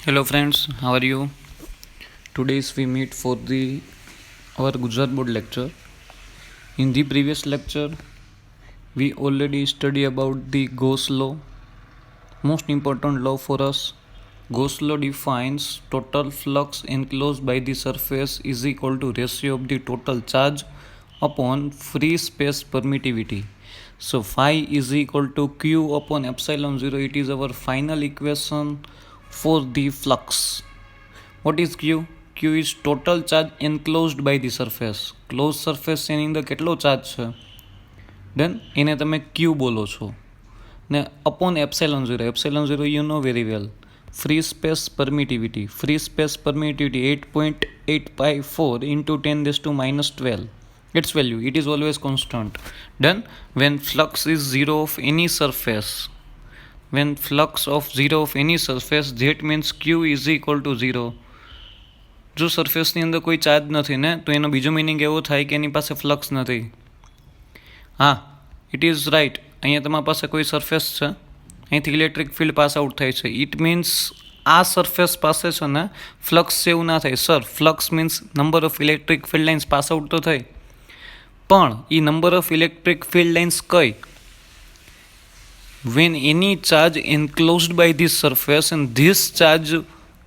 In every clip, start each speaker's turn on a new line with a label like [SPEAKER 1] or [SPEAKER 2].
[SPEAKER 1] Hello friends, how are you? Today's we meet for the our Gujarat board lecture. In the previous lecture, we already study about the Gauss law, most important law for us. Gauss law defines total flux enclosed by the surface is equal to ratio of the total charge upon free space permittivity. So phi is equal to q upon epsilon 0. It is our final equation for the flux. What is Q? Q is total charge enclosed by the surface. Closed surface એની અંદર કેટલો charge છે દેન એને તમે Q બોલો છો ને upon epsilon zero you know very well. Free space permittivity 8.854 into 10 raised to minus 12. Its value, it is always constant. Then when flux is zero of any surface, that means Q is equal to 0. જો સરફેસની અંદર કોઈ charge નથી ને તો એનો બીજો meaning એવો થાય કે એની પાસે ફ્લક્સ નથી. હા, ઇટ ઇઝ રાઇટ. અહીંયા તમારી પાસે કોઈ સરફેસ છે, અહીંથી ઇલેક્ટ્રિક ફિલ્ડ પાસ આઉટ થાય છે. ઇટ મીન્સ આ સરફેસ પાસે છે ને ફ્લક્સ એવું ના થાય. Sir, flux means number of electric field lines pass out તો થઈ, પણ એ number of electric field lines કઈ? when any charge enclosed by this surface and this charge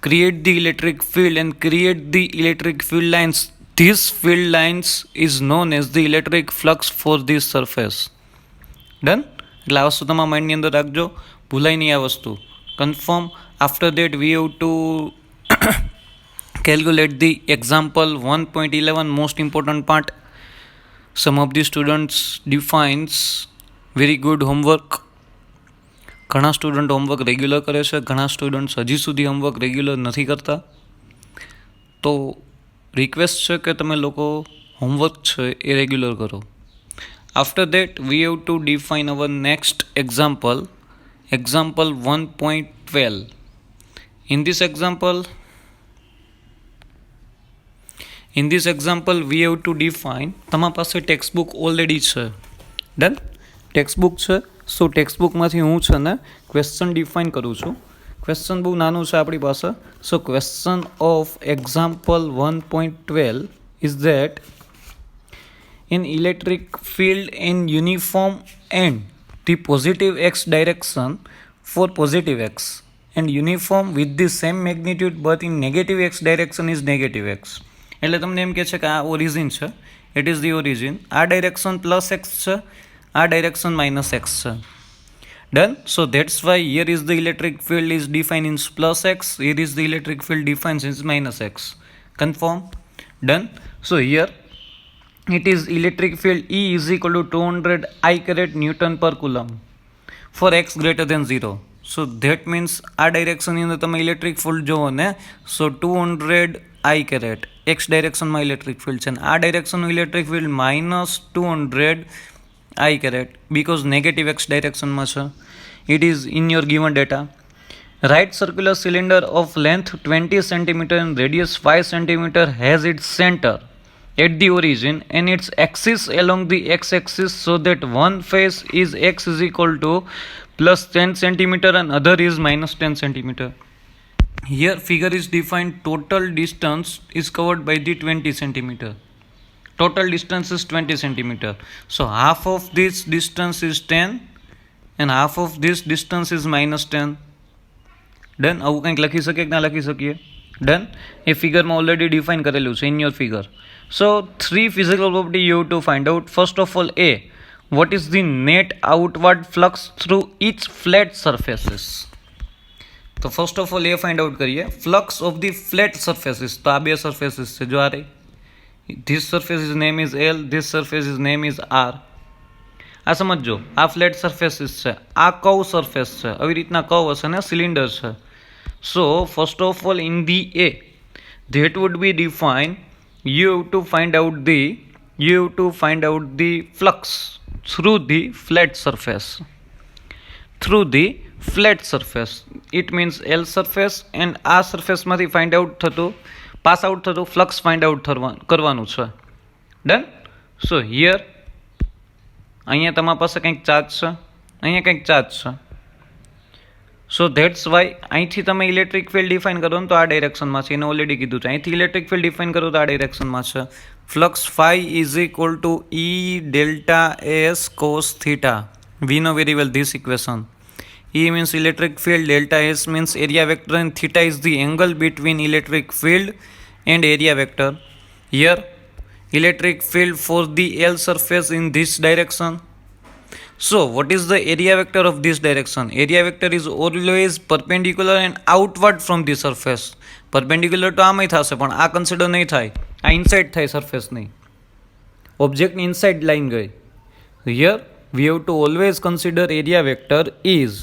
[SPEAKER 1] create the electric field and create the electric field lines, this field lines is known as the electric flux for this surface. Done? એટલે આ વસ્તુ તમારા માઇન્ડની અંદર રાખજો, ભૂલાય નહીં આ વસ્તુ. Confirm. After that we have two calculate the example 1.11, most important part. Some of the students defines very good homework. ઘણા સ્ટુડન્ટ હોમવર્ક રેગ્યુલર કરે છે, ઘણા સ્ટુડન્ટ્સ હજી સુધી હોમવર્ક રેગ્યુલર નથી કરતા. તો રિક્વેસ્ટ છે કે તમે લોકો હોમવર્ક છે એ રેગ્યુલર કરો. After that we have to define hour next example 1.12. In this example V have to define, તમારા પાસે ટેક્સ્ટ બુક ઓલરેડી છે. ડન? ટેક્સ્ટ બુક છે. સો ટેક્સ્ટ બુકમાંથી હું છે ને ક્વેશ્ચન ડિફાઇન કરું છું. ક્વેશ્ચન બહુ નાનું છે આપણી પાસે. So question of example 1.12 is that in electric field in uniform and the positive x direction for positive x and uniform with the same magnitude but in negative x direction is negative x. એટલે તમને એમ કહે છે કે આ origin છે, it is the origin. આ direction plus x છે, આ ડાયરેક્શન માઇનસ એક્સ છે. Done? So that's why here is the electric field is define in plus x, here is the electric field defines in minus x. Confirm? Done? So here it is electric field E is equal to 200 I caret Newton per coulomb for x greater than 0. So that means આ ડાયરેક્શનની અંદર તમે electric field જોવો ને, so 200 I caret x ડાયરેક્શનમાં electric field છે, અને આ ડાયરેક્શનનું electric field minus 200 I caret because negative x ડાયરેક્શનમાં છે. It is in your given data. Right circular cylinder of length 20 cm and radius 5 cm has its center at the origin and its axis along the x-axis, so that one face is x is equal to plus 10 cm and other is minus 10 cm. Here figure is defined, total distance is covered by the 20 cm. Total distance is 20 cm. So half of this distance is 10 and half of this distance is minus 10. Done? આવું કંઈક લખી શકીએ કે ના લખી શકીએ? Done? એ ફિગરમાં already define કરેલું છે in your figure. So 3 physical property you have to find out. First of all, A, what is the net outward flux through each flat surfaces? તો first of all A find out કરીએ. Flux of the flat surfaces. તો આ બે surfaces છે, જો આ રહી. This surface's name is L, this surface's name is R. આ સમજો, આ ફ્લેટ સરફેસીસ છે, આ કર્વ સરફેસ છે, આવી રીતના કર્વ હશે ને સિલિન્ડર છે. So first of all in the A, that would be defined, you have to find out the flux through the flat surface. It means L surface and આ સરફેસમાંથી find out થતું, pass out થતું flux find out કરવાનું છે. Done? So here અહીંયા તમારા પાસે કંઈક charge છે, અહીંયા કંઈક ચાર્જ છે. સો ધેટ્સ વાય અહીંથી તમે ઇલેક્ટ્રિક ફિલ્ડ ડિફાઇન કરો ને તો આ ડાયરેક્શનમાં છે, એને ઓલરેડી કીધું છે. અહીંથી ઇલેક્ટ્રિક ફિલ્ડ ડિફાઇન કરો તો આ ડાયરેક્શનમાં છે. Flux phi is equal to E delta S cos theta. We know very well this equation. E means electric field, delta S means area vector, and theta is the angle between electric field and area vector. Here, electric field for the L surface in this direction. So, what is the area vector of this direction? Area vector is always perpendicular and outward from the surface. Perpendicular to આમાંય થશે પણ આ consider નહીં થાય, આ inside થાય સરફેસની. ઓબ્જેક્ટની inside line ગઈ. Here, we have to always consider area vector is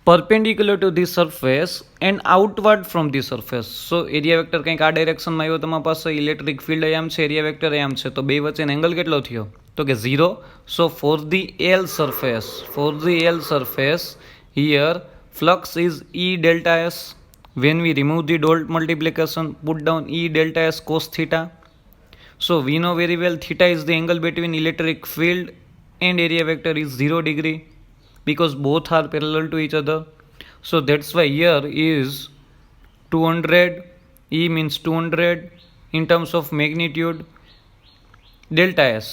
[SPEAKER 1] perpendicular to the surface and outward from the surface. So area vector કંઈક આ ડાયરેક્શનમાં આવ્યો તમારી પાસે, ઇલેક્ટ્રિક ફિલ્ડ આમ છે, એરિયા વેક્ટર આમ છે, તો બે વચ્ચેનો એંગલ કેટલો થયો? તો કે 0. So for the L surface here flux is E delta S. When we remove the dot multiplication, put down E delta S cos theta. So we know very well theta is the angle between electric field and area vector is 0 degree. Because both are parallel to each other. So that's why here is 200, E means 200 in terms of magnitude, delta S,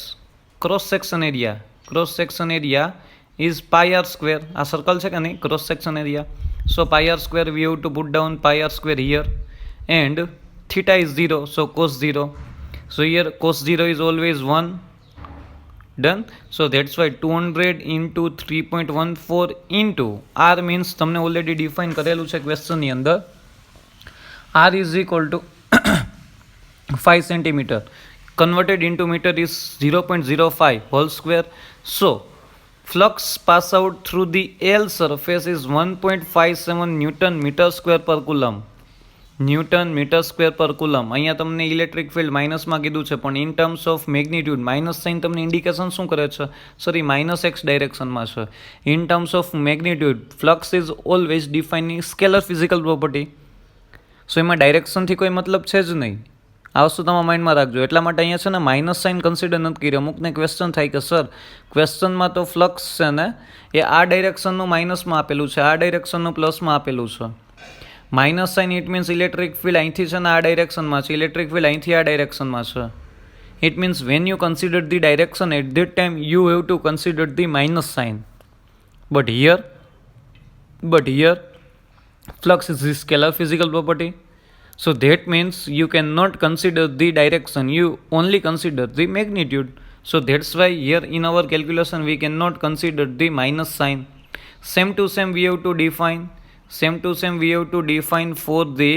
[SPEAKER 1] cross section area is pi r square. A circle છે કે નહીં, cross section area. So pi r square we have to put down pi r square here, and theta is 0, so cos 0. So here cos 0 is always 1. Done. So that's why 200 into 3.14 into R means તમને already define કરેલું છે question ની અંદર. R is equal to 5 centimeter. Converted into meter is 0.05 whole square. So flux pass out through the L surface is 1.57 Newton meter square per coulomb. Newton metre square per coulomb. અહીંયા તમને electric field માઇનસમાં કીધું છે, પણ in terms of magnitude minus sign તમને indication શું કરે છે? સોરી, માઇનસ એક્સ ડાયરેક્શનમાં છે. In terms of magnitude flux is always defining scalar physical property. So એમાં ડાયરેક્શનથી કોઈ મતલબ છે જ નહીં. આ વસ્તુ તમે માઇન્ડમાં રાખજો. એટલા માટે અહીંયા છે ને માઇનસ સાઇન કન્સિડર નથી કર્યો. અમુકને ક્વેશ્ચન થાય કે સર ક્વેશ્ચનમાં તો ફ્લક્સ છે ને એ આ ડાયરેક્શનનું માઇનસમાં આપેલું છે, આ ડાયરેક્શનનું પ્લસમાં આપેલું છે. Minus sign it means electric field અહીંથી છે ને આ ડાયરેક્શનમાં છે, ઇલેક્ટ્રિક ફિલ્ડ અહીંથી આ ડાયરેક્શનમાં છે. It means when you consider the direction at that time you have to consider the minus sign. But here flux is the scalar physical property. So that means you cannot consider the direction, you only consider the magnitude. So that's why here in our calculation we cannot consider the minus sign. Same to same we have to define for the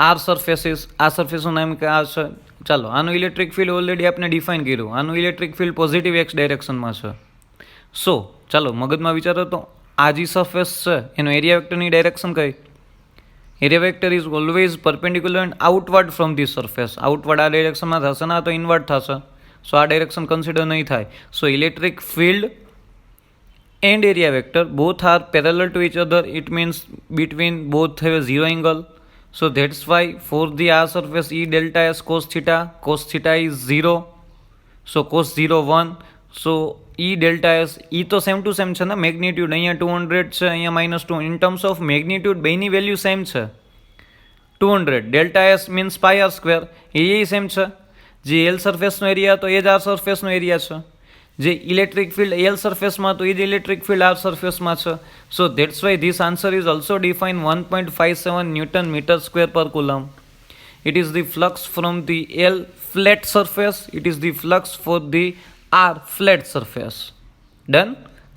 [SPEAKER 1] R surfaces. આ સરફેસનું નામ કે આ છે. ચાલો આનું electric field already આપણે define કર્યું. આનું ઇલેક્ટ્રિક ફિલ્ડ પોઝિટિવ એક્સ ડાયરેક્શનમાં છે. સો ચાલો મગજમાં વિચારો તો આ જે સરફેસ છે એનો એરિયા વેક્ટરની ડાયરેક્શન કઈ? Area vector is always perpendicular and outward from the surface. Outward આ ડાયરેક્શનમાં થશે ને, આ તો ઇનવર્ડ થશે. સો આ ડાયરેક્શન કન્સિડર નહીં થાય. So electric field and area vector both are parallel to each other. It means between both have a zero angle. So that's why for the R surface E delta S cos theta is 0. So cos 0 1. So E delta S, E તો same to same છે ને, magnitude અહીંયા 200 છે, અહીંયા -2. In terms of magnitude બેની value same છે 200. Delta S means પાઈ R square, એ same છે. જે એલ સરફેસનો એરિયા હતો એ જ આર સરફેસનો એરિયા છે. જે ઇલેક્ટ્રિક ફિલ્ડ એલ સરફેસમાં હતું એ જ ઇલેક્ટ્રિક ફિલ્ડ આર સરફેસમાં છે. So that's why this answer is also define 1.57 newton metre square per coulomb. It is the flux from the L flat surface. It is the flux for the R flat surface. Done?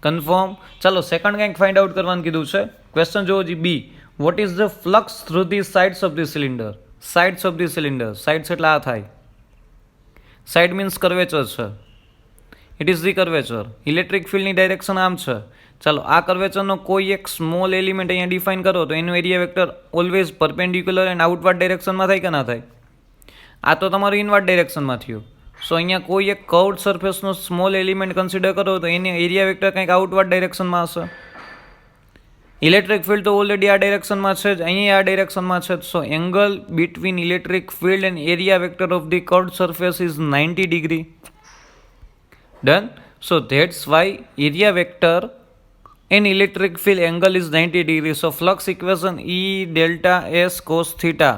[SPEAKER 1] Confirm. ચલો second કંઈક find out કરવાનું કીધું છે. Question જોવો જી B. What is the flux through the sides of the cylinder? Sides of the cylinder, sides એટલે આ થાય. સાઇડ મીન્સ કર્વેચર છે. It is the curvature. Electric ફિલ્ડની ડાયરેક્શન આમ છે. ચાલો આ કર્વેચરનો કોઈ એક સ્મોલ એલિમેન્ટ અહીંયા ડિફાઇન કરો તો એનું area vector always perpendicular and outward ડાયરેક્શનમાં થાય કે ના થાય? આ તો તમારું ઇનવર્ડ ડાયરેક્શનમાં થયું. સો અહીંયા કોઈ એક કર્વડ સરફેસનો સ્મોલ એલિમેન્ટ કન્સિડર કરો તો એની એરિયા વેક્ટર કંઈક આઉટવર્ડ ડાયરેક્શનમાં હશે. ઇલેક્ટ્રિક ફિલ્ડ તો ઓલરેડી આ ડાયરેક્શનમાં છે જ, અહીંયા આ ડાયરેક્શનમાં છે. So angle between electric field and area vector of the curved surface is 90 degree. Done. So that's why area vector in electric field angle is 90 degree. So flux equation E delta S cos theta.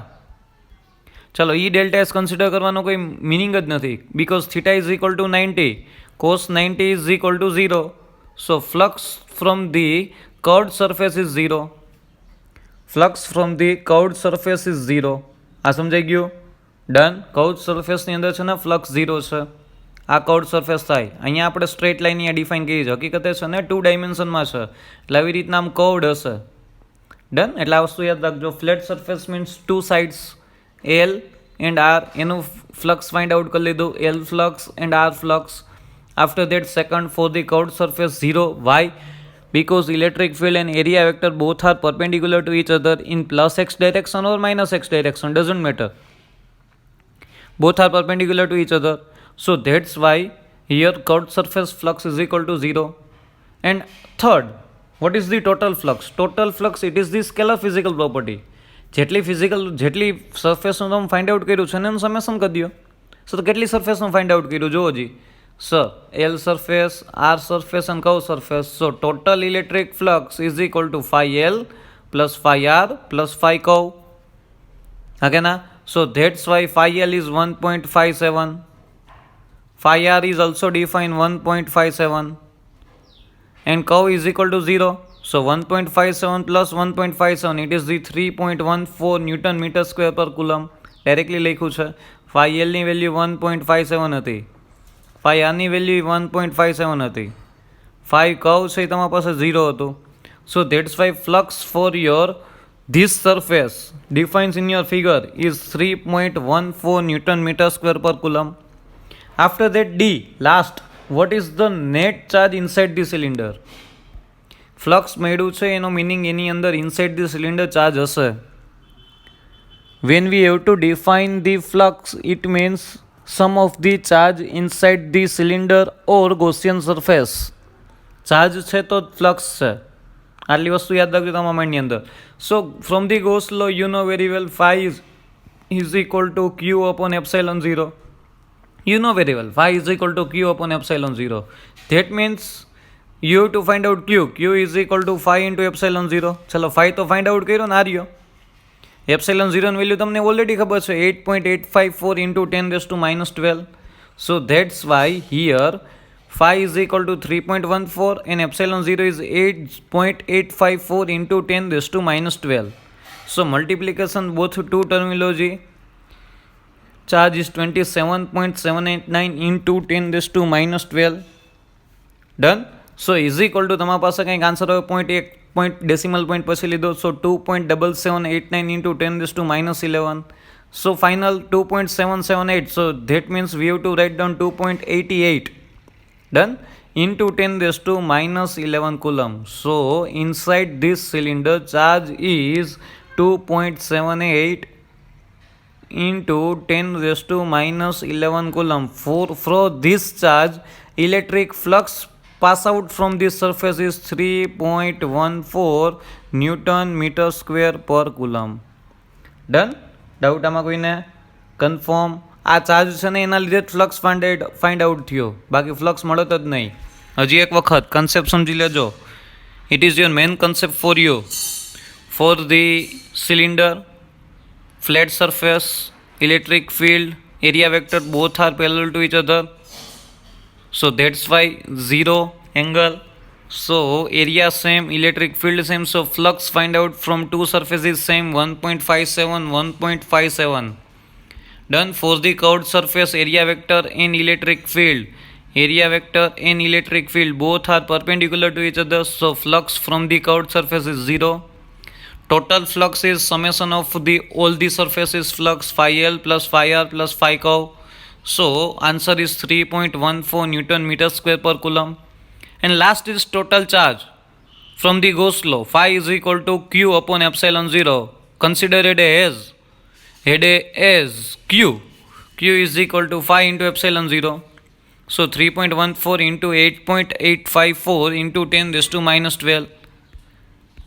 [SPEAKER 1] चलो E delta S consider करवानो कोई meaning ज नहीं because theta is equal to 90 cos 90 is equal to 0. So flux from the curved surface is 0. Flux from the curved surface is 0. आ समझाई गयो. Done. Curved surface ની અંદર છે ને ફ્લક્સ 0 છે. આ કર્વ્ડ સરફેસ થાય. અહીંયા આપણે સ્ટ્રેટ લાઈન અહીંયા ડિફાઇન કરી છે. હકીકતે છે ને 2 ડાયમેન્શનમાં છે. એટલે આવી રીતના આમ કર્વ્ડ હશે. ડન. એટલે આ વસ્તુ યાદ રાખજો. Flat surface means 2 sides L and R. એનું ફ્લક્સ ફાઇન્ડ આઉટ કરી લીધું. L flux and R flux. After that, second, for the curved surface 0. Why? Because electric field and area vector both are perpendicular to each other in plus x direction or minus x direction, doesn't matter. Both are perpendicular to each other. So that's why here curved surface flux is equal to 0. And third, what is the total flux? Total flux, it is the scalar physical property. જેટલી સરફેસનું તમે find out કર્યું છે ને એનું summation કરી દો. તો કેટલી સરફેસનું ફાઇન્ડ આઉટ કર્યું જુઓ જી. એલ સરફેસ, આર સરફેસ અને curve surface. So total electric flux is equal to phi L plus phi R plus phi curve. હા કે ના? So that's why phi L is 1.57. Phi R is also define 1.57 and curve is equal to 0. So 1.57 plus 1.57, it is the 3.14 Newton meter square per coulomb. Directly લખ્યું છે. phi L ની value 1.57 હતી. phi R ની value 1.57 હતી. phi curve છે તમારા પાસે 0 હતું. So that's why flux for your this surface defines in your figure is 3.14 Newton meter square per coulomb. After that D, last, what is the net charge inside the cylinder? Flux મળ્યું છે એનો meaning એની અંદર inside the cylinder charge હશે. When we have to define the flux it means sum of the charge inside the cylinder or Gaussian surface. Charge છે તો flux છે. આટલી વસ્તુ યાદ રાખજો તમારા માઇન્ડની અંદર. So from the Gauss law you know very well phi is equal to Q upon epsilon 0. You know very well phi is equal to q upon epsilon 0. That means you have to find out q. Q is equal to phi into epsilon 0. ચલો phi તો find out કર્યો ને આર્યો. Epsilon 0 ની value તમને already ખબર છે 8.854 into 10 raised to minus 12. So that's why here phi is equal to 3.14 and epsilon 0 is 8.854 into 10 raised to minus 12. So multiplication both two terminology. Charge is 27.789 into 10 raised to minus 12. Done. So is equal to તમારા પાસે કંઈક answer હવે 0.1 decimal point પછી લીધો. સો 2.7789 into 10 raised to minus 11. So final 2.778. So that means we have to write down 2.88. Done. Into 10 raised to minus 11 coulomb. So inside this cylinder charge is 2.78 into 10 raised to minus 11 coulomb. For this charge, electric flux pass out from this surface is 3.14 Newton meter square per coulomb. Done? Doubt આમાં કોઈને? Confirm. આ charge છે ને એના લીધે flux find out થયો. બાકી flux મળત જ નહીં. હજી એક વખત કન્સેપ્ટ સમજી લેજો. It is your main concept for you. For the cylinder, flat surface, electric field, area vector both are parallel to each other. So that's why 0 angle. So area same, electric field same. So flux find out from two surfaces same 1.57, 1.57. Done. For the curved surface, area vector and electric field. Area vector and electric field both are perpendicular to each other. So flux from the curved surface is 0. Total flux is summation of the all the surfaces flux phi L plus phi R plus phi curve. So answer is 3.14 Newton meter square per coulomb. And last is total charge from the Gauss law. Phi is equal to q upon epsilon 0. Consider it as q. Q is equal to phi into epsilon 0. So 3.14 into 8.854 into 10 raised to minus 12.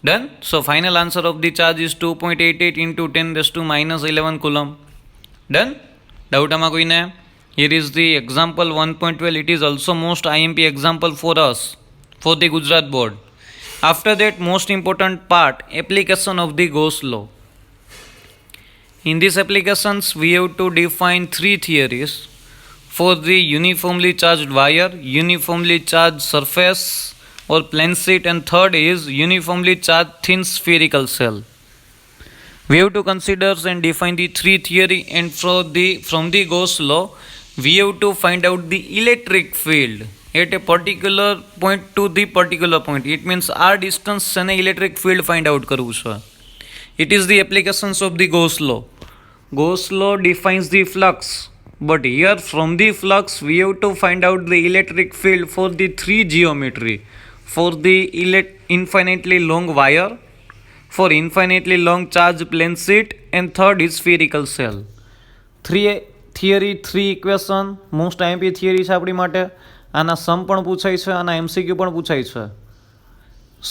[SPEAKER 1] Done. So final answer of the charge is 2.88 into 10 raised to minus 11 coulomb. Done. Doubt આમાં કોઈને? Here is the example 1.12. It is also most IMP example for us, for the Gujarat board. After that, most important part, application of the Gauss law. In these applications, we have to define three theories for the uniformly charged wire, uniformly charged surface or plane sheet, and third is uniformly charged thin spherical shell. We have to consider and define the three theory, and from the Gauss law, we have to find out the electric field at a particular point to the particular point. It means r distance and electric field find out કરવું છે. It is the applications of the Gauss law. Gauss law defines the flux, but here from the flux we have to find out the electric field for the three geometry, for the infinitely long wire, for infinitely long charge plane sheet, and third is spherical shell. Three equation, most IMP theory છે આપણી માટે. આના સમ પણ પૂછાય છે, આના MCQ પણ પૂછાય છે.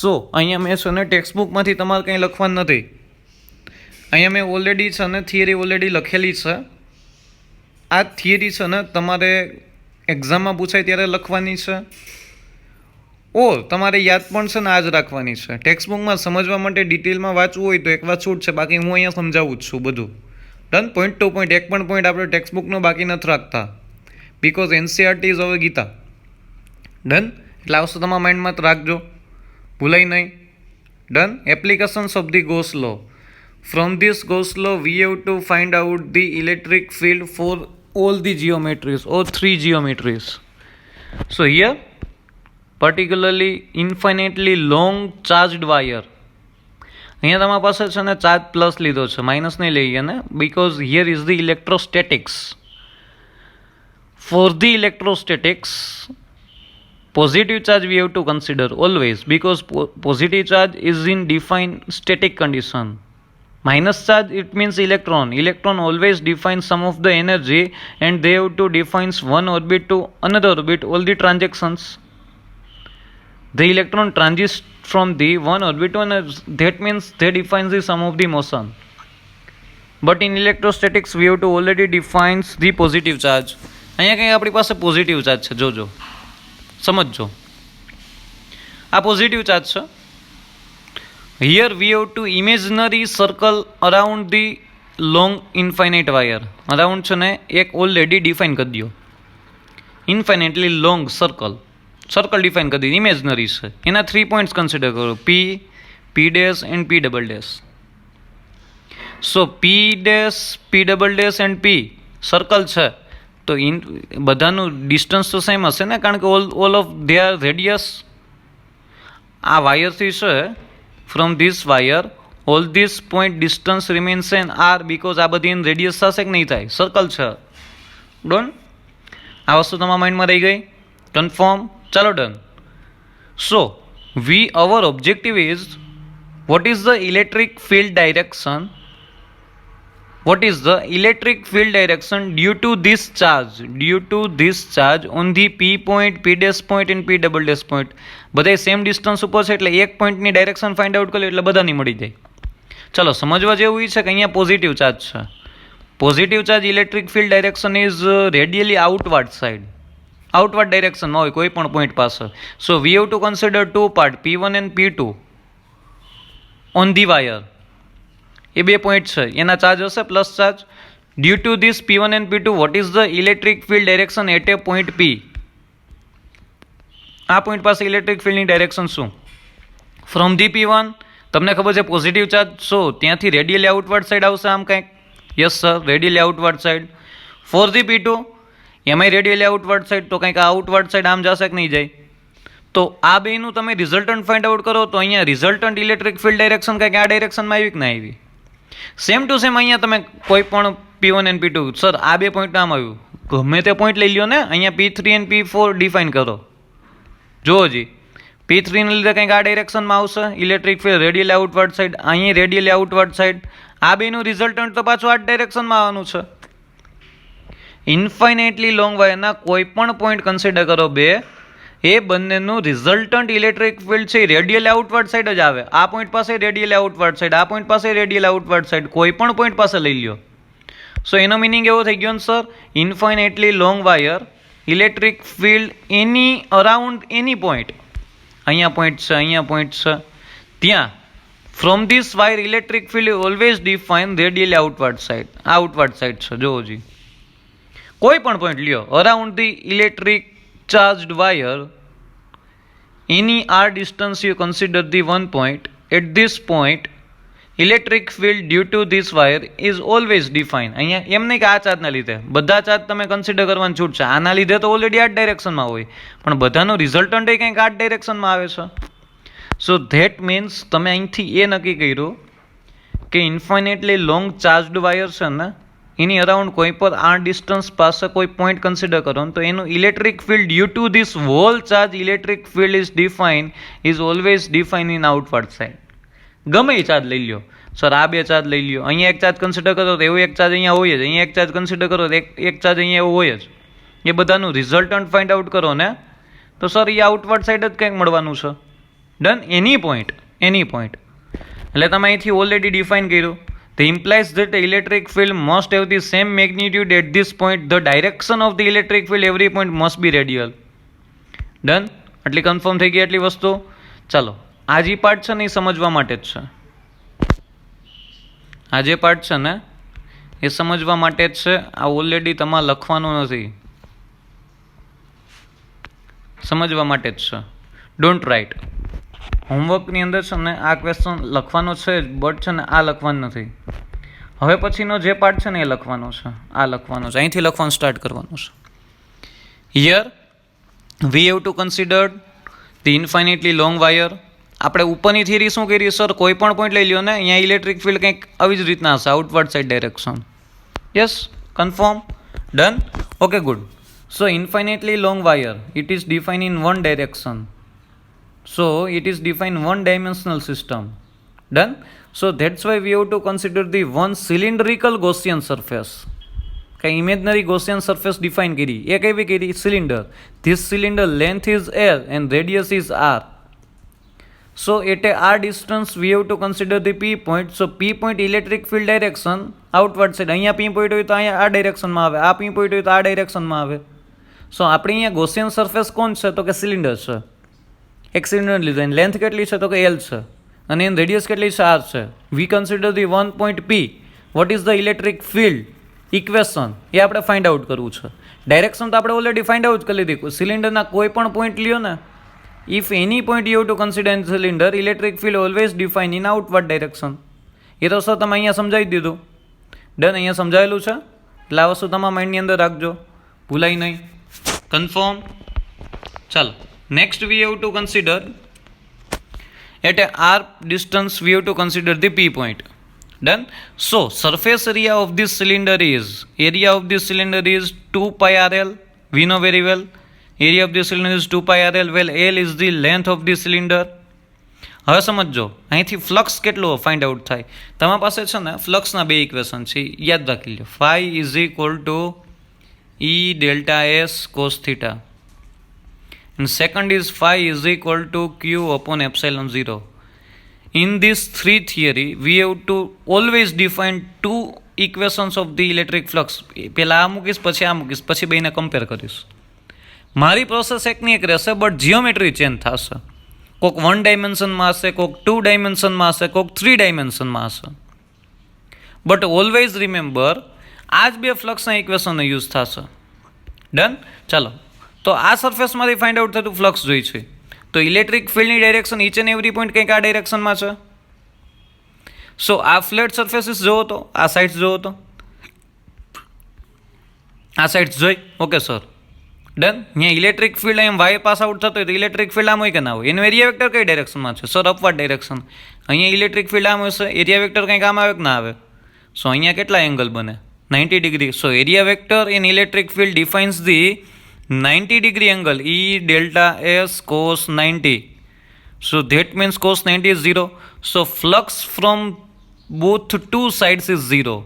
[SPEAKER 1] સો અહીંયા મેં છે ને ટેક્સ્ટબુકમાંથી તમારે કંઈ લખવાનું નથી. અહીંયા મેં ઓલરેડી છે ને થિયરી ઓલરેડી લખેલી છે. આ થિયરી છે ને તમારે એક્ઝામમાં પૂછાય ત્યારે લખવાની છે, ઓ તમારે યાદ પણ છે ને આ જ રાખવાની છે. ટેક્સ્ટબુકમાં સમજવા માટે ડિટેલમાં વાંચવું હોય તો એક વાર છૂટ છે, બાકી હું અહીંયા સમજાવું જ છું બધું. ડન, પોઈન્ટ ટુ પોઈન્ટ, એક પણ પોઈન્ટ આપણે ટેક્સ્ટબુકનો બાકી નથી રાખતા, બિકોઝ NCERT ઇઝ હવે ગીતા. ડન, એટલે આ વસ્તુ તમારા માઇન્ડમાં રાખજો, ભૂલાય નહીં. Done. Applications of the Gauss law. From this Gauss law, we have to find out the electric field for all the geometries or three geometries. So here, particularly infinitely long charged wire. અહીંયા તમારા પાસે છે ને charge plus લીધો છે, minus નહીં લઈએ ને, because here is the electrostatics. For the electrostatics, positive charge we have to consider always, because positive charge is in defined static condition. Minus charge, it means electron. Electron always defines some of the energy, and they have to define one orbit to another orbit, all the transactions. The electron transits from the one orbit to another, that means they define the sum of the motion. But in electrostatics, we have to already define the positive charge. અહીંયા કંઈ આપણી પાસે positive charge છે, જોજો સમજો. આ positive charge છે. Here we have to imaginary circle around the long infinite wire. Around છે ને એક ઓલરેડી ડિફાઇન કરી દો, ઇન્ફાઇનેટલી લોંગ સર્કલ ડિફાઇન કરી દીધી, ઇમેજનરી છે. એના 3 પોઈન્ટ્સ કન્સિડર કરો, P dash and P double dash. So P dash, P double dash and P circle છે, તો બધાનું ડિસ્ટન્સ તો સેમ હશે ને, કારણ કે ઓલ ઓફ ધેર રેડિયસ. આ વાયરથી છે, from this wire all this point distance remains an r, because આ બધી રેડિયસ થશે કે નહીં થાય, સર્કલ છે. ડન, આ વસ્તુ તમારા માઇન્ડમાં રહી ગઈ, કન્ફર્મ. ચાલો done. So our objective is, what is the electric field direction? What is the electric field direction due to this charge on the P point, P dash point and P double dash point? બધા same distance ઉપર છે, એટલે એક પોઈન્ટની direction find out કરી એટલે બધાની મળી જાય. ચલો સમજવા જેવું એ છે કે અહીંયા પોઝિટિવ ચાર્જ છે. Positive charge electric field direction is radially outward side, outward ડાયરેક્શનમાં હોય કોઈ પણ પોઈન્ટ પાસે. So we have to consider two part, P1 and P2 on the wire. એ બે પોઈન્ટ છે, એના ચાર્જ હશે plus charge. Due to this P1 and P2, what is the electric field direction at a point P? આ point પાસે electric ફિલ્ડની direction શું? From the P1 તમને ખબર છે પોઝિટિવ ચાર્જ, સો ત્યાંથી રેડિયલી આઉટવર્ડ સાઇડ આવશે આમ કંઈક. Yes sir, radially outward side. For the P2 એમાંય રેડિયલી આઉટવર્ડ સાઇડ, તો કંઈક આઉટવર્ડ સાઇડ આમ જશે કે નહીં જાય? તો આ બેનું તમે રિઝલ્ટન્ટ ફાઇન્ડ આઉટ કરો, તો અહીંયા રિઝલ્ટન્ટ ઇલેક્ટ્રિક ફિલ્ડ ડાયરેક્શન કંઈક આ ડાયરેક્શનમાં આવી કે ના આવી? સેમ ટુ સેમ અહીંયા તમે કોઈ પણ P1 એન્ડ P2, સર આ બે પોઈન્ટ આમ આવ્યું, ગમે તે પોઈન્ટ લઈ લ્યો ને, અહીંયા P3 એન્ડ P4 ડિફાઇન કરો. જો જી P3 ને લીધે કંઈક આ ડાયરેક્શનમાં આવશે electric field, radially outward side, અહીં રેડિયલી આઉટવર્ડ સાઇડ. આ બેનું રિઝલ્ટન્ટ તો પાછું આ ડાયરેક્શનમાં આવવાનું છે. ઇન્ફાઇનેટલી લોંગ વાયરના કોઈ પણ પોઈન્ટ કન્સિડર કરો બે, એ બંનેનું રિઝલ્ટન્ટ ઇલેક્ટ્રિક ફિલ્ડ છે રેડિયલી આઉટવર્ડ સાઇડ જ આવે. આ પોઈન્ટ પાસે રેડિયલી આઉટવર્ડ સાઇડ, આ પોઈન્ટ પાસે રેડિયલી આઉટવર્ડ સાઇડ, કોઈ પણ પોઈન્ટ પાસે લઈ લ્યો. સો એનો મિનિંગ એવો થઈ ગયો ને sir, infinitely long wire, electric field any around any point, અહીંયા પોઈન્ટ છે, અહીંયા પોઈન્ટ છે, ત્યાં from this wire electric field always define radially outward side છે. જોવો જી, કોઈ પણ પોઈન્ટ લ્યો around the electric charged wire any R distance you consider the one point. At this point electric field due to this wire is always define. અહીંયા એમ નહીં કે આ ચાર્જના લીધે, બધા ચાર્જ તમે કન્સિડર કરવાની છૂટ છે. આના લીધે તો ઓલરેડી આ ડાયરેક્શનમાં હોય, પણ બધાનો રિઝલ્ટન્ટ એ કંઈક આ ડાયરેક્શનમાં આવે છે. સો ધેટ મીન્સ તમે અહીંથી એ નક્કી કર્યું કે ઇન્ફાઇનેટલી લોંગ ચાર્જડ વાયર છે ને, એની અરાઉન્ડ કોઈ પર આર ડિસ્ટન્સ પાસે કોઈ પોઈન્ટ કન્સિડર કરો તો એનું electric field due to this whole charge electric field is always define in outward side. ગમે એ ચાર્જ લઈ લ્યો સર, આ બે ચાર્જ લઈ લ્યો, અહીંયા એક ચાર્જ કન્સિડર કરો તો એવો એક ચાર્જ અહીંયા હોય જ, અહીંયા એક ચાર્જ કન્સિડર કરો તો એક ચાર્જ અહીંયા એવો હોય જ. એ બધાનું રિઝલ્ટન્ટ ફાઇન્ડ આઉટ કરો ને તો સર એ આઉટવર્ડ સાઇડ જ કંઈક મળવાનું છે. ડન. એની પોઈન્ટ એટલે તમે અહીંથી ઓલરેડી ડિફાઇન કર્યું. The implies that the electric field must have the same magnitude at this point. The direction of the electric field every point must be radial. Done? આટલી confirm થઈ ગઈ આટલી વસ્તુ. ચાલો, આ જે પાર્ટ છે ને એ સમજવા માટે જ છે. આ જે પાર્ટ છે ને એ સમજવા માટે જ છે. આ ઓલરેડી તમારે લખવાનું નથી, સમજવા માટે જ છે. Don't right. હોમવર્કની અંદર છે ને આ ક્વેશ્ચન લખવાનો છે જ, બટ છે ને આ લખવાનું નથી. હવે પછીનો જે પાર્ટ છે ને એ લખવાનો છે, આ લખવાનો છે, અહીંથી લખવાનું સ્ટાર્ટ કરવાનું છે. Here we have to consider the infinitely long wire. આપણે ઉપરની થિયરી શું કરી સર, કોઈ પણ પોઈન્ટ લઈ લ્યો ને, અહીંયા ઇલેક્ટ્રિક ફિલ્ડ કંઈક આવી જ રીતના હશે, outward side direction. Yes, confirm. Done. Okay, good. So infinitely long wire, it is define in one direction. So it is defined one dimensional system. Done. So that's why we have to consider the one cylindrical Gaussian surface. Okay, imaginary Gaussian surface define kiri. એ કેવી કરી? Cylinder. This cylinder length is L and radius is R. So at a R distance we have to consider the P point. So P point electric field direction outward side. અહીંયા P point હોય તો અહીંયા આ ડાયરેક્શનમાં આવે, આ P point હોય તો આ ડાયરેક્શનમાં આવે. સો આપણે અહીંયા Gaussian surface કોણ છે તો કે સિલિન્ડર છે. એક સિલિન્ડર લીધો, એની લેન્થ કેટલી છે તો કે એલ છે, અને એની રેડિયસ કેટલી છે આર છે. We consider the one point P. What is the electric field equation એ આપણે ફાઇન્ડ આઉટ કરવું છે. ડાયરેક્શન તો આપણે ઓલરેડી ફાઇન્ડ આઉટ કરી લીધી. સિલિન્ડરના કોઈ પણ પોઈન્ટ લ્યો ને, if any point you to consider in cylinder electric field always define in outward direction. એ તો સર તમે અહીંયા સમજાવી દીધું. ડન. અહીંયા સમજાયેલું છે એટલે આ વસ્તુ તમારા માઇન્ડની અંદર રાખજો, ભૂલાય નહીં. કન્ફર્મ. ચાલો, next we have to consider at a r distance we have to consider the P point. Done. So surface area of this cylinder is 2 pi rl. We know very well area of this cylinder is 2 pi rl. Well, L is the length of the cylinder. હવે સમજો, અહીંથી flux કેટલો find out થાય. તમારા પાસે છે ને ફ્લક્સના બે ઇક્વેશન છે, યાદ રાખી લો. phi is equal to E delta S cos theta. And second is phi is equal to Q upon epsilon 0. In this three theory, we have to always define two equations of the electric flux. પહેલાં આ મૂકીશ, પછી આ મૂકીશ, પછી બેને compare કરીશ. મારી પ્રોસેસ એકની એક રહેશે, બટ જીઓમેટ્રી ચેન્જ થશે. કોઈક 1 ડાયમેન્શનમાં હશે, કોઈક 2 ડાયમેન્શનમાં હશે, કોઈક 3 ડાયમેન્શનમાં હશે. બટ ઓલવેઝ રિમેમ્બર આ જ બે ફ્લક્સના ઇક્વેશનનો યુઝ થશે. ડન. ચાલો, તો આ સરફેસમાંથી ફાઇન્ડ આઉટ થતું ફ્લક્સ જોઈ છે, તો ઇલેક્ટ્રિક ફિલ્ડની direction each and every point કંઈક આ ડાયરેક્શનમાં છે. સો આ ફ્લેટ સરફેસીસ જોવો તો, આ સાઇડ્સ જોવો તો, આ સાઇડ્સ જોઈ. Okay sir, done. અહીંયા ઇલેક્ટ્રિક ફિલ્ડ એમ વાય પાસ આઉટ થતો હોય તો ઇલેક્ટ્રિક ફિલ્ડ આમ હોય કે ના હોય? એનું એરિયા વેક્ટર કઈ ડાયરેક્શનમાં છે સર? Upward direction. અહીંયા ઇલેક્ટ્રિક ફિલ્ડ આમ હશે, એરિયા વેક્ટર કંઈક આમ આવે કે ના આવે? સો અહીંયા કેટલા એંગલ બને? 90 degree. So area vector in electric field defines the 90 degree angle E delta S cos 90. So that means cos 90 is 0. So flux from both two sides is 0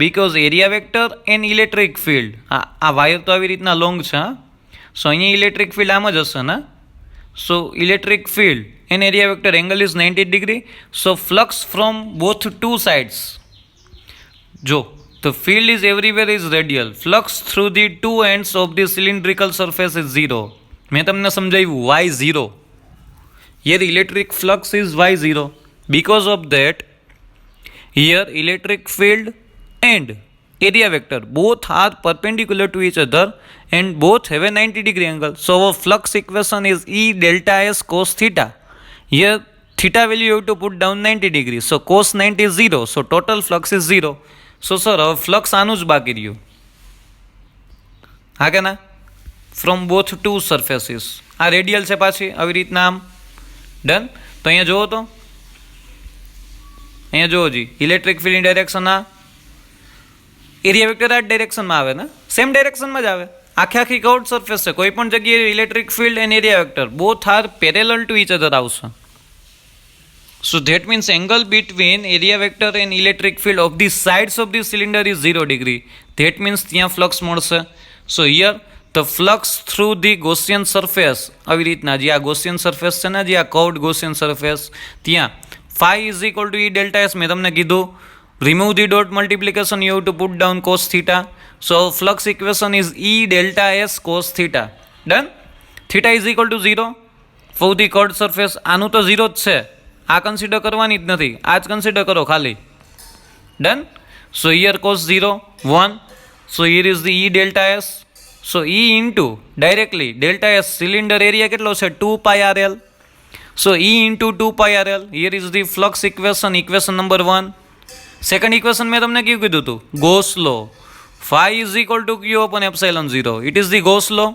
[SPEAKER 1] because area vector and electric field. આ wire તો આવી રીતના long છે. સો અહીંયા electric field આમ જ હશે ને. So electric field and area vector angle is 90 degree. So flux from both two sides. જો the field is everywhere is radial. Flux through the two ends of the cylindrical surface is 0. મેં તમને સમજાવ્યું why 0. Here electric flux is y0. Because of that, here electric field and area vector both are perpendicular to each other and both have a 90-degree angle. So our flux equation is E delta S cos theta. Here theta value you have to put down 90 degrees. So cos 90 is 0. So total flux is 0. So sir, our flux આનું જ બાકી રહ્યું. હા કે ના? From both two surfaces. આ radial છે પાછી આવી રીતના આમ. ડન? તો અહીંયા જુઓ તો. અહીંયા જુઓ જી. ઇલેક્ટ્રિક ફિલ્ડની ડાયરેક્શન આ. એરિયા વેક્ટર આ ડાયરેક્શનમાં આવે ને? સેમ ડાયરેક્શનમાં જ આવે. આખી કર્વડ સરફેસ છે. કોઈ પણ જગ્યાએ electric field and area vector both are parallel to each other આવશે. So that means angle between area vector and electric field of the sides of the cylinder is 0 degree. That means ત્યાં flux મળશે. So here the flux through the Gaussian surface આવી રીતના જે આ Gaussian surface છે ને જે આ curved Gaussian surface ત્યાં phi is equal to E delta S મેં તમને કીધું remove the dot multiplication you have to put down cos theta. So flux equation is E delta S cos theta. Done? Theta is equal to 0 for the curved surface. આનું તો 0 જ છે. આ consider કરવાની જ નથી. આ જ કન્સિડર કરો ખાલી. Done? So here cos 0 1. So here is the E delta S. So E into directly delta S cylinder area કેટલો છે 2 pi RL. So E into 2 pi RL. Here is the flux equation, equation number 1. Second equation મેં તમને કેવું કીધું હતું? Gauss law. Phi is equal to Q upon epsilon 0. It is the Gauss law.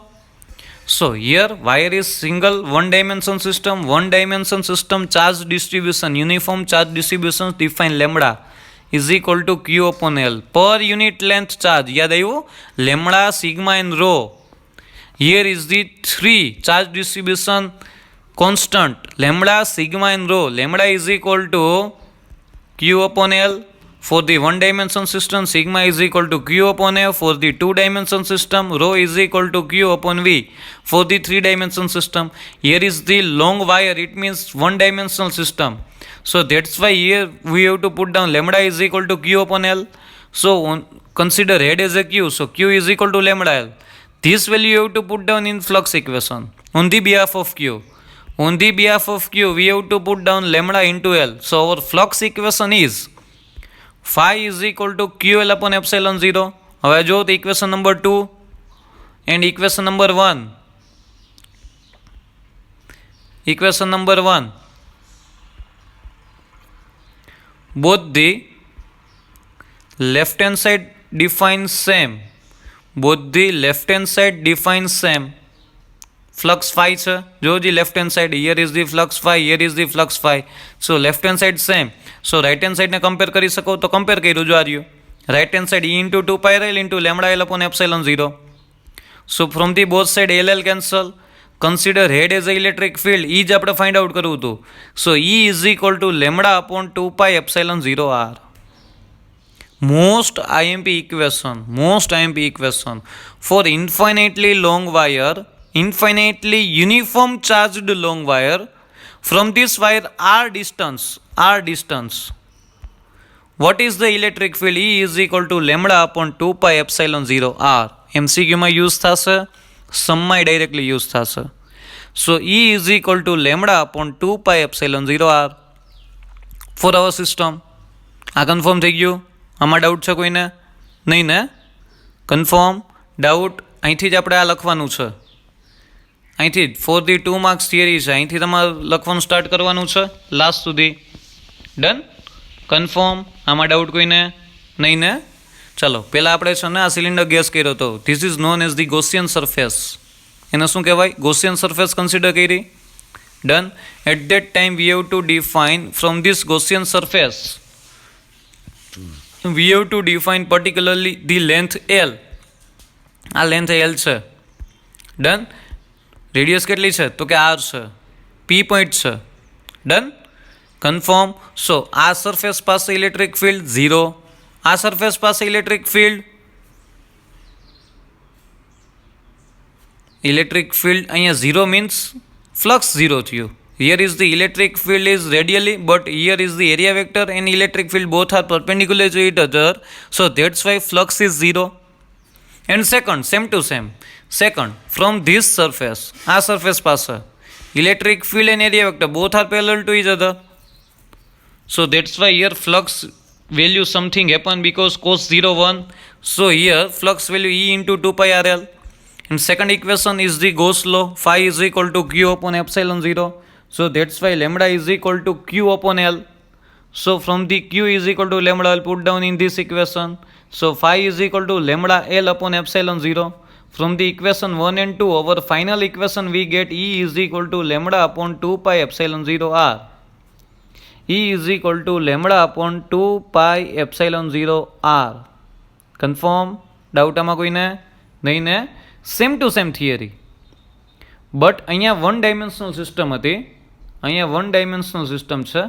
[SPEAKER 1] So here wire is single one dimension system charge distribution, uniform charge distribution define lambda is equal to Q upon L per unit length charge. याद आयो? Lambda, sigma and rho. Here is the three charge distribution constant lambda, sigma and rho. Lambda is equal to Q upon L for the one dimension system, sigma is equal to Q upon F for the two dimension system, rho is equal to Q upon V for the three dimension system. Here is the long wire, it means one dimensional system. So that's why here we have to put down lambda is equal to Q upon L. So consider head as a Q, so Q is equal to lambda L. This value you have to put down in flux equation on the behalf of Q. On the behalf of Q we have to put down lambda into L. So our flux equation is phi is equal to QL upon epsilon 0. હવે જો તો equation number 2 and equation number 1. Equation number 1. Both the left hand side defines same. Both the left hand side defines same. Flux phi છે. જો જી left hand side, here is the flux phi, here is the flux phi. So left hand side same. So right hand side ને compare કરી શકો તો compare કર્યું જો આ રહ્યું. Right hand side E into 2 pi L into lambda L upon epsilon 0. So from the both side LL cancel. Consider head as a electric field. E જ આપણે find out કરવું હતું. So E is equal to lambda upon 2 pi epsilon 0 R. Most IMP equation for infinitely long wire, infinitely uniform charged long wire. From this wire R distance. What is the electric field? E is equal to lambda upon 2 pi epsilon 0 R. MCQ માં use થશે, સમ માં directly use થશે. So E is equal to lambda upon 2 pi epsilon 0 R for our system. આ confirm થઈ ગયું? આમાં doubt છે કોઈને? નહીં ને? કન્ફર્મ? ડાઉટ? અહીંથી જ આપણે આ લખવાનું છે. અહીંથી જ ફોર ધી 2 માર્ક્સ થિયરી છે. અહીંથી તમારે લખવાનું સ્ટાર્ટ કરવાનું છે લાસ્ટ સુધી. ડન? કન્ફર્મ? આમાં ડાઉટ કોઈને? નહીં ને? ચાલો પહેલાં આપણે છે ને આ સિલિન્ડર ગેસ કર્યો હતો. This is known as the Gaussian surface. એને શું કહેવાય? ગોસિયન સરફેસ કન્સિડર કરી. Done? At that time we have to define from this Gaussian surface we have to define particularly the length L. આ length L છે. Done? Radius કેટલી છે? તો કે R છે. P પોઈન્ટ છે. ડન? કન્ફર્મ? સો આ સરફેસ પાસે ઇલેક્ટ્રિક ફિલ્ડ 0. આ સરફેસ પાસે ઇલેક્ટ્રિક ફિલ્ડ અહીંયા 0 મીન્સ ફ્લક્સ 0 થયું. Here is the electric field is radially, but here is the area vector and electric field both are perpendicular to each other. So that's why flux is 0. And second, same to same. Second, from this surface, આ surface પાસે Electric field and area vector both are parallel to each other. So that's why here flux value something happen because cos 0 1. So here flux value E into 2 pi RL. And second equation is the Gauss law. Phi is equal to Q upon epsilon 0. So that's why lambda is equal to Q upon L. So from the Q is equal to lambda, I'll put down in this equation. So phi is equal to lambda L upon epsilon 0. From the equation 1 and 2, our final equation we get E is equal to lambda upon 2 pi epsilon 0 R. E is equal to lambda upon 2 pi epsilon 0 R. Confirm? Doubt આમાં કોઈને નહીં ને? Same to same theory. But અહીંયા one dimensional system હતી, અહીંયા one dimensional system છે.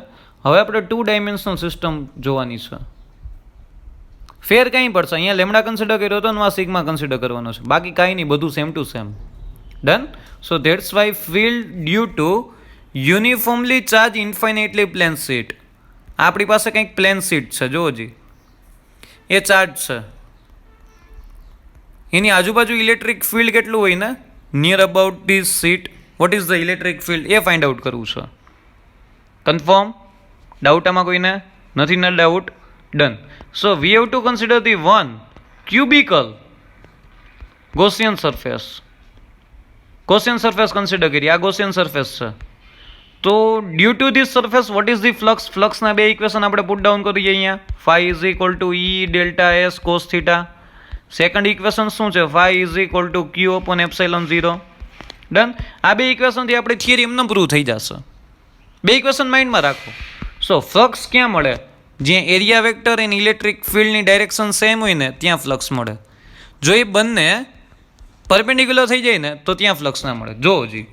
[SPEAKER 1] હવે આપણે 2 ડાયમેન્શનલ સિસ્ટમ જોવાની છે. ફેર કંઈ પડશે, અહીંયા લેમડા કન્સિડર કર્યો હતો ને આ સિગ્મા કન્સિડર કરવાનો છે, બાકી કાંઈ નહીં, બધું same to same. Done. So that's why field due to uniformly charge infinitely plane sheet. આપણી પાસે કંઈક પ્લેન શીટ છે, જુઓ જી, એ ચાર્જ છે, એની આજુબાજુ ઇલેક્ટ્રિક ફિલ્ડ કેટલું હોય ને, near about this sheet, what is the electric field એ ફાઇન્ડ આઉટ કરવું છે. કન્ફર્મ? ડાઉટ આમાં કોઈને નથી ને? Doubt? Done. So we have to consider the one cubical Gaussian surface. Gaussian surface consider કરીએ, આ ગોસિયન સરફેસ છે. તો due to this surface what is the flux? ફ્લક્સના બે ઇક્વેશન આપણે પુટ ડાઉન કરીએ અહીંયા. Phi is equal to E delta S cos theta. Second equation શું છે? Phi is equal to Q upon epsilon 0. Done. આ બે ઇક્વેશનથી આપણી થિયરી એમને પ્રૂવ થઈ જશે. બે ઇક્વેશન માઇન્ડમાં રાખો. સો ફ્લક્સ ક્યાં મળે? જ્યાં એરિયા વેક્ટર એન્ડ ઇલેક્ટ્રિક ફિલ્ડની ડાયરેક્શન સેમ હોય ને ત્યાં ફ્લક્સ મળે. જો એ બંને પરપેન્ડિક્યુલર થઈ જાય ને તો ત્યાં ફ્લક્સ ના મળે. જો જી,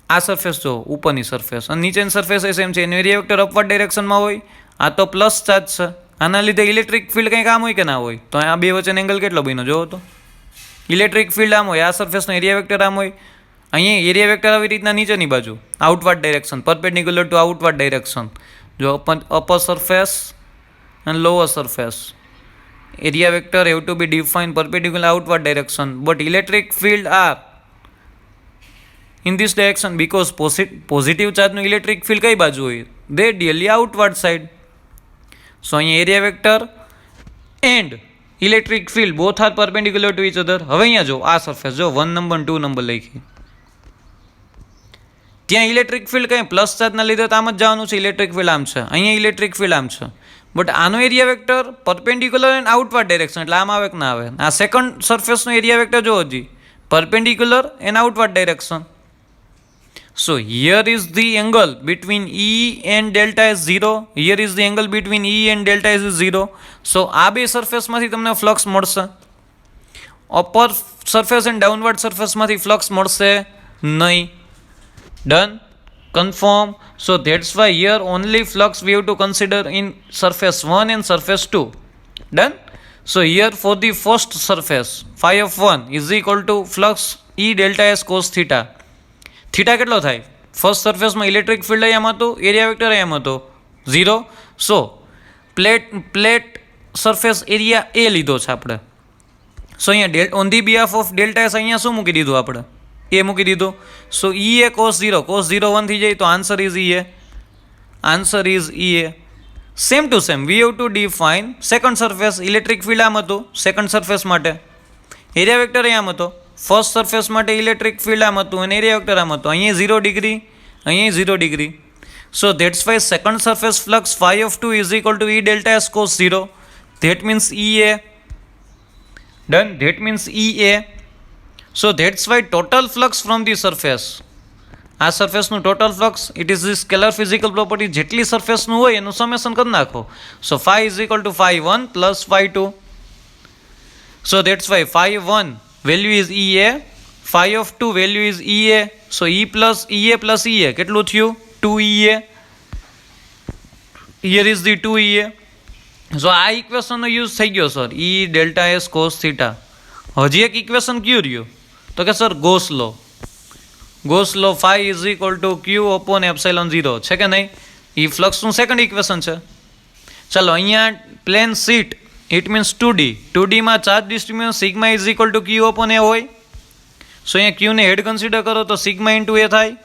[SPEAKER 1] આ સરફેસ જો, ઉપરની સરફેસ અને નીચેની સરફેસ એ સેમ છે, એનું એરિયા વેક્ટર અપવર્ડ ડાયરેક્શનમાં હોય. આ તો પ્લસ ચાર્જ છે, આના લીધે ઇલેક્ટ્રિક ફિલ્ડ કંઈ કામ હોય કે ના હોય? તો આ બે વચ્ચેનો એંગલ કેટલો બન્યો જોવો તો. ઇલેક્ટ્રિક ફિલ્ડ આમ હોય, આ સરફેસનો એરિયા વેક્ટર આમ હોય. અહીંયા એરિયા વેક્ટર આવી રીતના નીચેની બાજુ outward direction, perpendicular to outward direction. જો અપર સરફેસ અને lower surface, area vector have to be define perpendicular outward direction, but electric field are in this direction because positive ચાર્જનું ઇલેક્ટ્રિક ફિલ્ડ કઈ બાજુ હોય? Radially outward side. સો અહીંયા area vector and electric field both are perpendicular to each other. હવે અહીંયા જો આ surface જો 1 નંબર 2 નંબર લખી, ત્યાં ઇલેક્ટ્રિક ફિલ્ડ કંઈ પ્લસ ચાર્જના લીધે તો આમ જ જવાનું છે, ઇલેક્ટ્રિક ફિલ્ડ આમ છે, અહીંયા ઇલેક્ટ્રિક ફિલ્ડ આમ છે. બટ આનો area vector perpendicular and outward direction, એટલે આમ આવે કે ના આવે? આ સેકન્ડ સરફેસનો એરિયા વેક્ટર જો હજી perpendicular and outward direction. So here is the angle between E and delta is 0. Here is the angle between E and delta is 0. So આ બે સરફેસમાંથી તમને ફ્લક્સ મળશે. અપર સરફેસ એન્ડ ડાઉનવર્ડ સરફેસમાંથી flux મળશે નહીં. Done. Confirm. So that's why here only flux we have to consider in surface 1 and surface 2. Done. So here for the first surface phi of 1 is equal to flux E delta S cos theta. Theta કેટલો થાય? First સરફેસમાં electric field અહીંયા હતું, area vector અહીંયા હતો 0. સો plate surface area એ લીધો છે આપણે. સો અહીંયા on the behalf of delta S અહીંયા શું મૂકી દીધું આપણે? એ મૂકી દીધું. સો ઈ એ કોસ 0 1 થઈ જાય તો answer is E A. Answer is E A. Same to same we have to define second surface, electric field આમ હતું સેકન્ડ સરફેસ માટે, એરિયા વેક્ટર અહીંયા હતો. ફર્સ્ટ સરફેસ માટે ઇલેક્ટ્રિક ફિલ્ડ આમ હતું અને એરિયા વેક્ટર આમ હતું. અહીંયા 0 ડિગ્રી, અહીંયા 0 degree. So that's Y second surface flux phi of 2 is equal to E delta S cos 0. That means EA. Done. That means EA. So that's why total flux from the surface, આ સરફેસનું total flux it is the scalar physical property, જેટલી સરફેસનું હોય એનું summation કરી નાખો. સો phi is equal to phi 1 plus phi 2. So that's why phi 1 value is EA, phi of 2 value is EA. So E plus EA કેટલું થયું? 2EA. Here is the 2EA. So આ ઇક્વેશનનો use થઈ ગયો sir, E delta S cos theta. હજી એક equation કયું રહ્યું? તો કે sir Gauss law. Gauss law phi is equal to Q upon epsilon 0 છે કે નહીં? એ ફ્લક્સનું સેકન્ડ ઇક્વેશન છે. ચાલો અહીંયા પ્લેન શીટ ઇટ મીન્સ 2Dમાં charge distribution sigma is equal to Q upon A હોય. સો અહીંયા Qને હેડ કન્સિડર કરો તો સિગ્મા ઇન્ટુ એ થાય.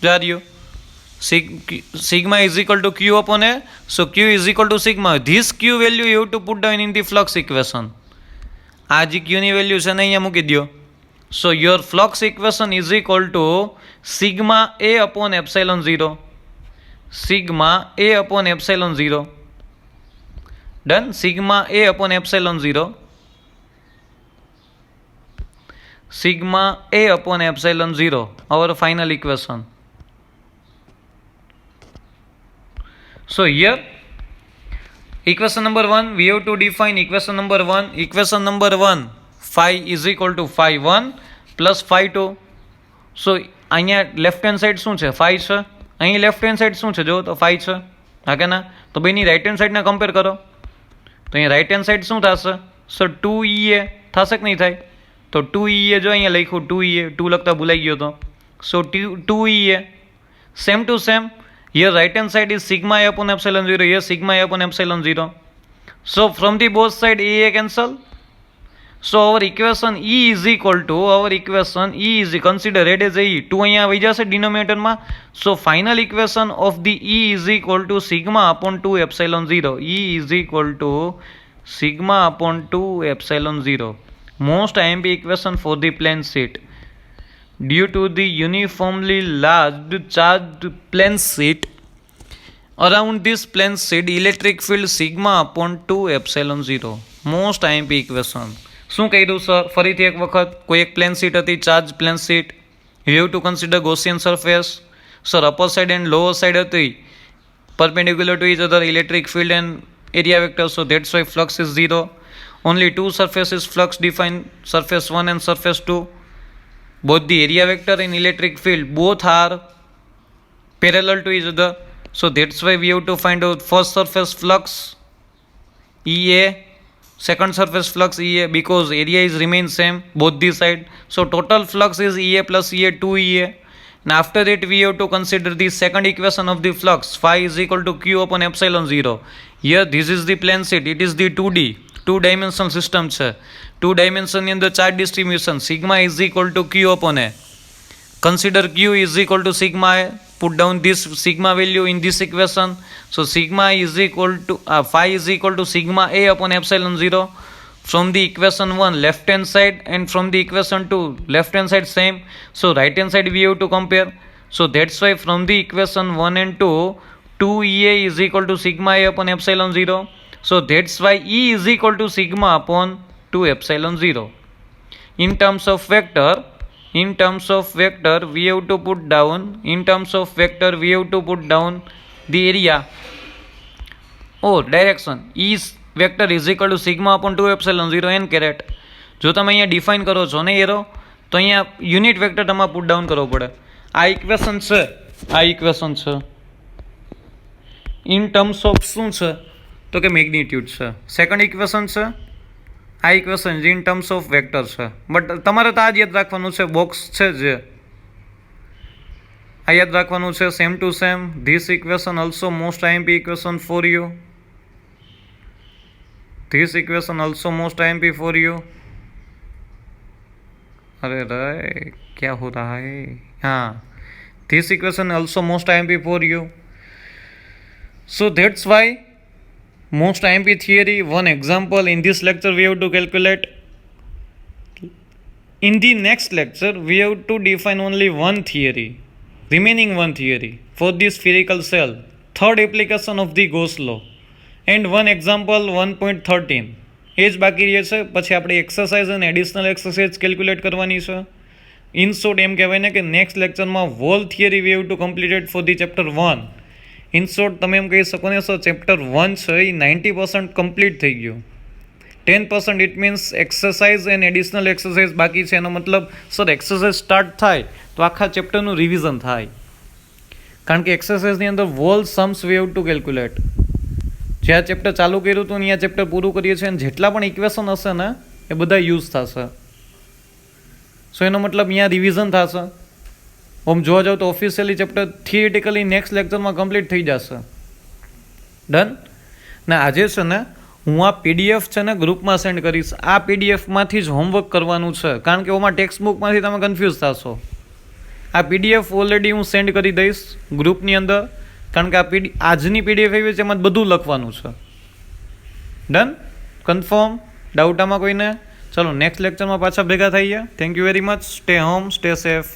[SPEAKER 1] જા રહ્યો sigma is equal to q upon a. So q is equal to sigma. This q value you have to put down in the flux equation. આ જે q ની વેલ્યુ છે ને અહીંયા મૂકી દો. So your flux equation is equal to sigma a upon epsilon 0. Sigma a upon epsilon 0. Done. Sigma a upon epsilon 0. Sigma a upon epsilon 0. Our final equation. So here equation number 1 we have to define equation number 1. Equation number 1 phi is equal to phi 1 plus phi 2. So અહીંયા left hand side શું છે? phi છે. અહીં left hand side શું છે? જો તો phi છે. હા કે ના? તો બેની રાઈટ હેન્ડ સાઈડને કમ્પેર કરો તો અહીંયા રાઈટ હેન્ડ સાઈડ શું થશે? સો 2EA થશે કે નહીં થાય? તો 2EA જો અહીંયા લખ્યું 2EA 2 લખતા ભૂલાઈ ગયો તો. So 2EA same to same. Here right hand side is sigma a upon epsilon 0. Here sigma a upon epsilon 0. So from the both side a cancel. So our equation E is equal to consider it as E. 2 અહીંયા આવી જશે denominator માં. So final equation of the E is equal to sigma upon 2 epsilon 0. E is equal to sigma upon 2 epsilon 0. Most IMP equation for the plane sheet. Due to the uniformly large charged plane sheet, around this plane sheet electric field sigma upon 2 epsilon 0. Most IMP equation. શું કર્યું sir? ફરીથી એક વખત કોઈ એક plane sheet હતી, charge plane sheet. You have to consider Gaussian surface. Sir upper side and lower side હતી perpendicular to each other, electric field and area vector, so that's why flux is 0. Only two surfaces flux defined, surface 1 and surface 2. Both the area vector and electric field both are parallel to each other, so that's why we have to find out first surface flux EA, second surface flux EA, because area is remain same both the side, so total flux is EA plus EA 2EA. And after that we have to consider the second equation of the flux, phi is equal to q upon epsilon 0. Here this is the plane sheet, it is the 2D, two dimensional system છે. Two dimension ની અંદર charge distribution, sigma is equal to q upon a. Consider q is equal to sigma a. Put down this sigma value in this equation. So sigma is equal to phi is equal to sigma a upon epsilon 0. From the equation 1 left hand side and from the equation 2 left hand side same. So right hand side we have to compare. So that's why from the equation 1 and 2, 2EA is equal to sigma a upon epsilon 0. So that's why E is equal to sigma upon 2 epsilon 0. In terms of vector we have to put down, the area or direction. E vector is equal to sigma upon 2 epsilon 0 n caret. જો તમે અહીંયા define કરો છો ને arrow, તો અહીંયા unit vector તમારે put down કરવો પડે. આ ઇક્વેશન છે ઇન ટર્મ્સ ઓફ શું છે તો કે મેગ્નિટ્યુડ છે. સેકન્ડ ઇક્વેશન છે આ equation in terms of vector છે. બટ તમારે તો આ જ યાદ રાખવાનું છે, બોક્સ છે જે આ યાદ રાખવાનું છે. Same to same this equation also most IMP equation for you. This equation also most IMP for you. अरे रे क्या हो रहा है? हाँ, this equation also most IMP for you. So that's why most IMP theory. One example in this lecture we have to calculate. In the next lecture we have to define only one theory, remaining one theory for this spherical cell. Third application of the Gauss law. And one example 1.13 એ જ બાકી રહે છે. પછી આપણે exercise અને additional exercise calculate કરવાની છે. In short એમ કહેવાય ને કે નેક્સ્ટ લેક્ચરમાં whole theory we have to completed for the chapter 1. In short તમે એમ કહી શકો ને સર ચેપ્ટર 1 છે એ 90% કમ્પ્લીટ થઈ ગયું. 10% it means exercise and additional exercise બાકી છે. એનો મતલબ સર એક્સરસાઇઝ સ્ટાર્ટ થાય તો આખા ચેપ્ટરનું રિવિઝન થાય, કારણ કે એક્સરસાઇઝની અંદર whole sums we have to calculate. જ્યાં ચેપ્ટર ચાલુ કર્યું હતું અહીંયા ચેપ્ટર પૂરું કરીએ છીએ અને જેટલા પણ ઇક્વેશન હશે ને એ બધા યુઝ થશે. સો એનો મતલબ અહીંયા રિવિઝન થશે. આમ જોવા જાવ તો ઓફિશિયલી ચેપ્ટર થિયરિટિકલી નેક્સ્ટ લેક્ચરમાં કમ્પ્લીટ થઈ જશે. ડન ને આજે છે ને હું આ PDF છે ને ગ્રુપમાં સેન્ડ કરીશ. આ PDFમાંથી જ હોમવર્ક કરવાનું છે, કારણ કે ઓમાં ટેક્સ્ટ બુકમાંથી તમે કન્ફ્યુઝ થશો. આ પીડીએફ ઓલરેડી હું સેન્ડ કરી દઈશ ગ્રુપની અંદર, કારણ કે આજની પીડીએફ એવી છે એમાં બધું લખવાનું છે. ડન? કન્ફર્મ? ડાઉટ આમાં કોઈને? ચલો નેક્સ્ટ લેક્ચરમાં પાછા ભેગા થઈએ. Thank you very much. Stay home, stay safe.